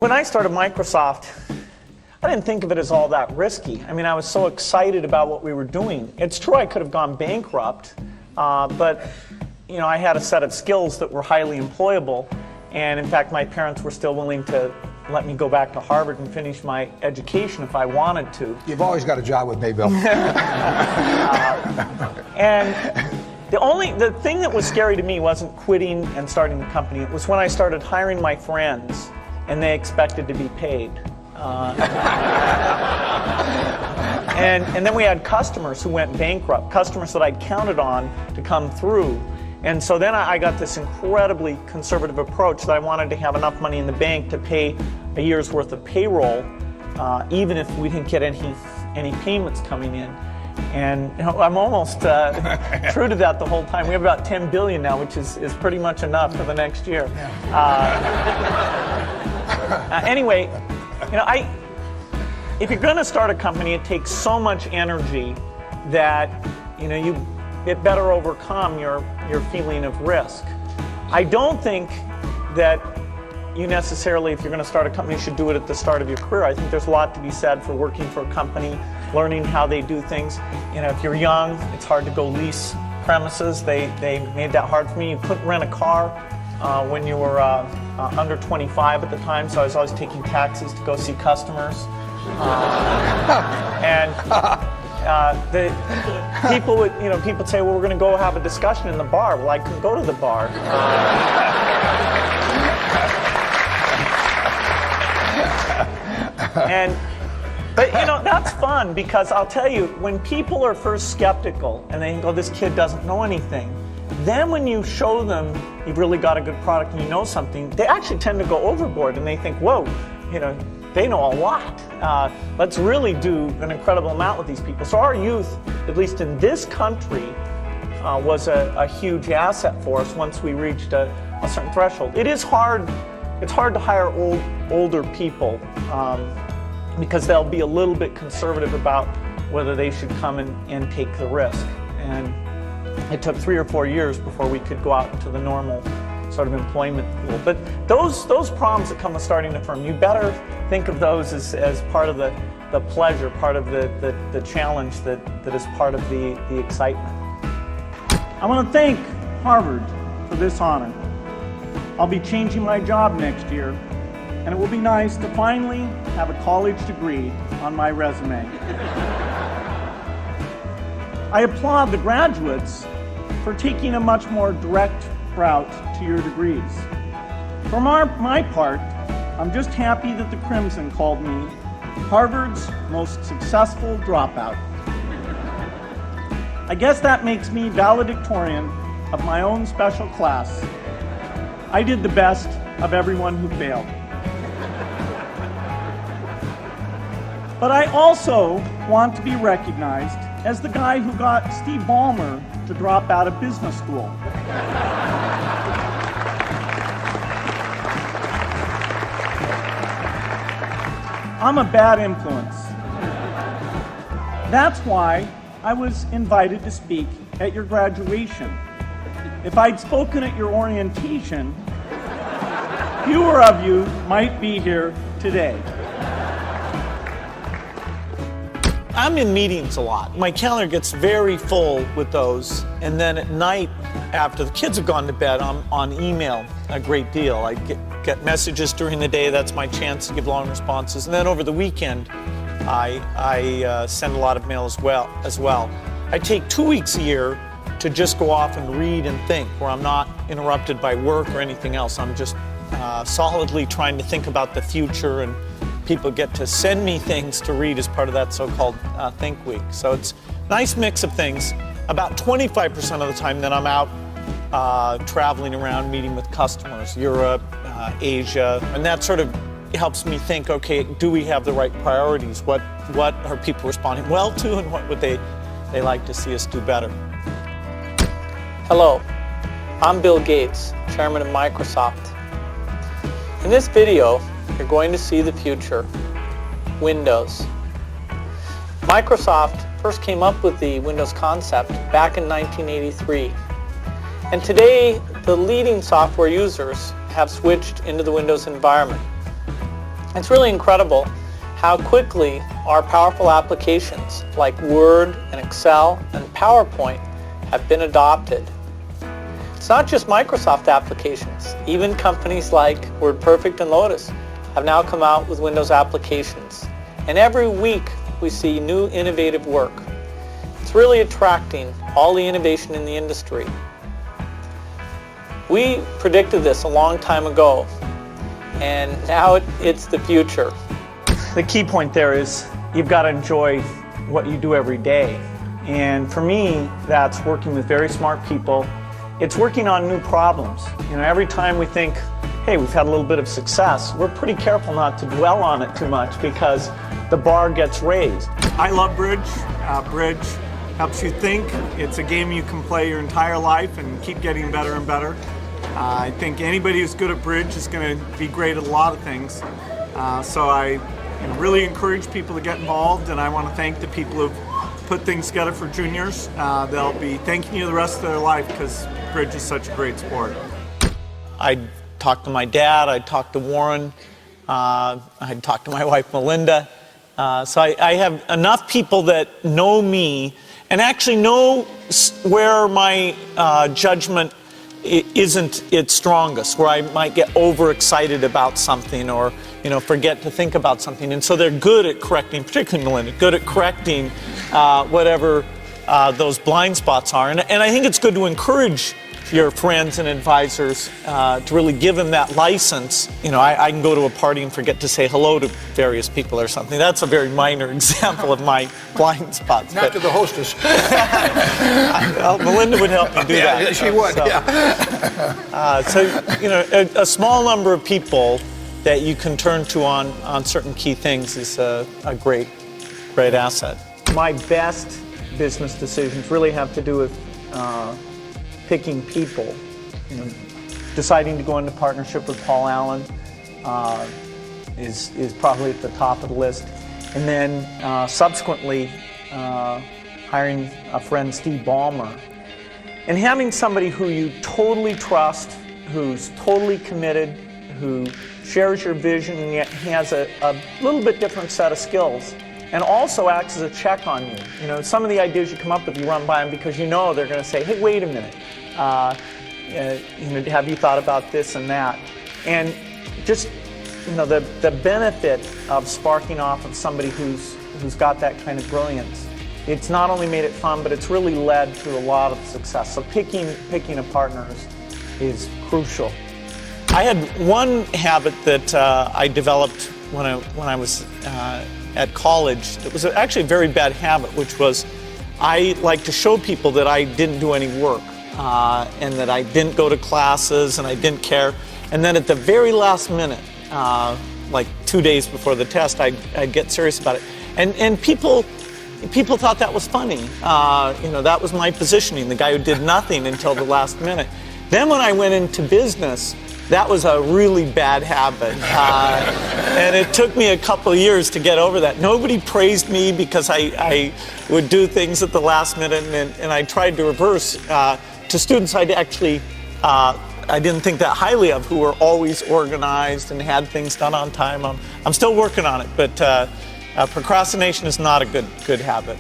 When I started Microsoft, I didn't think of it as all that risky. I mean, I was so excited about what we were doing. It's true I could have gone bankrupt, but I had a set of skills that were highly employable, and in fact, my parents were still willing to let me go back to Harvard and finish my education if I wanted to. You've always got a job with me, Bill. And the thing that was scary to me wasn't quitting and starting the company. It was when I started hiring my friends and they expected to be paid. And then we had customers who went bankrupt, customers that I'd counted on to come through. And so then I got this incredibly conservative approach that I wanted to have enough money in the bank to pay a year's worth of payroll, even if we didn't get any payments coming in. And I'm almost true to that the whole time. We have about 10 billion now, which is pretty much enough for the next year. Anyway, if you're going to start a company, it takes so much energy that it better overcome your feeling of risk. I don't think that you necessarily, if you're going to start a company, should do it at the start of your career. I think there's a lot to be said for working for a company, learning how they do things. If you're young, it's hard to go lease premises. They made that hard for me. You couldn't rent a car when you were under 25 at the time, so I was always taking taxis to go see customers. The people would, people say, well, we're going to go have a discussion in the bar. Well, I couldn't go to the bar. But that's fun, because I'll tell you, when people are first skeptical and they go, this kid doesn't know anything, then when you show them you've really got a good product and you know something, they actually tend to go overboard and they think, whoa, they know a lot. Let's really do an incredible amount with these people. So our youth, at least in this country, was a huge asset for us once we reached a certain threshold. It's hard to hire older people because they'll be a little bit conservative about whether they should come and take the risk. And it took 3 or 4 years before we could go out into the normal sort of employment pool. But those problems that come with starting a firm, you better think of those as part of the pleasure, part of the challenge that is part of the excitement. I want to thank Harvard for this honor. I'll be changing my job next year, and it will be nice to finally have a college degree on my resume. I applaud the graduates for taking a much more direct route to your degrees. For my part, I'm just happy that the Crimson called me Harvard's most successful dropout. I guess that makes me valedictorian of my own special class. I did the best of everyone who failed. But I also want to be recognized as the guy who got Steve Ballmer to drop out of business school. I'm a bad influence. That's why I was invited to speak at your graduation. If I'd spoken at your orientation, fewer of you might be here today. I'm in meetings a lot. My calendar gets very full with those. And then at night, after the kids have gone to bed, I'm on email a great deal. I get messages during the day. That's my chance to give long responses. And then over the weekend, I send a lot of mail as well. I take 2 weeks a year to just go off and read and think, where I'm not interrupted by work or anything else. I'm just solidly trying to think about the future, and people get to send me things to read as part of that so-called Think Week. So it's a nice mix of things. About 25% of the time then I'm out traveling around, meeting with customers, Europe, Asia, and that sort of helps me think, okay, do we have the right priorities? What are people responding well to, and what would they like to see us do better? Hello, I'm Bill Gates, Chairman of Microsoft. In this video, you're going to see the future, Windows. Microsoft first came up with the Windows concept back in 1983. And today, the leading software users have switched into the Windows environment. It's really incredible how quickly our powerful applications like Word and Excel and PowerPoint have been adopted. It's not just Microsoft applications. Even companies like WordPerfect and Lotus have now come out with Windows applications. And every week we see new innovative work. It's really attracting all the innovation in the industry. We predicted this a long time ago, and now it's the future. The key point there is you've got to enjoy what you do every day. And for me, that's working with very smart people. It's working on new problems. You know, every time we think, hey, we've had a little bit of success, we're pretty careful not to dwell on it too much because the bar gets raised. I love bridge. Bridge helps you think. It's a game you can play your entire life and keep getting better and better. I think anybody who's good at bridge is going to be great at a lot of things. So I really encourage people to get involved, and I want to thank the people who've put things together for juniors. They'll be thanking you the rest of their life because bridge is such a great sport. I talked to my dad, I talked to Warren, I talked to my wife Melinda. So I have enough people that know me and actually know where my judgment isn't its strongest, where I might get overexcited about something or forget to think about something. And so they're good at correcting, particularly Melinda, good at correcting whatever those blind spots are. And I think it's good to encourage your friends and advisors to really give them that license. I can go to a party and forget to say hello to various people or something. That's a very minor example of my blind spots. Not to the hostess. Well, Melinda would help me do that. Yeah, she would, So, a small number of people that you can turn to on certain key things is a great asset. My best business decisions really have to do with picking people. Deciding to go into partnership with Paul Allen is probably at the top of the list. And then subsequently hiring a friend, Steve Ballmer. And having somebody who you totally trust, who's totally committed, who shares your vision and yet has a little bit different set of skills, and also acts as a check on you. Some of the ideas you come up with, you run by them because they're going to say, hey, wait a minute, have you thought about this and that? And just, the benefit of sparking off of somebody who's got that kind of brilliance, it's not only made it fun, but it's really led to a lot of success. So picking a partner is crucial. I had one habit that I developed when I was at college. It was actually a very bad habit, which was I like to show people that I didn't do any work and that I didn't go to classes and I didn't care. And then at the very last minute, like 2 days before the test, I'd get serious about it. And people thought that was funny. That was my positioning, the guy who did nothing until the last minute. Then when I went into business, that was a really bad habit. And it took me a couple of years to get over that. Nobody praised me because I would do things at the last minute, and I tried to reverse to students I didn't think that highly of, who were always organized and had things done on time. I'm still working on it, but procrastination is not a good habit.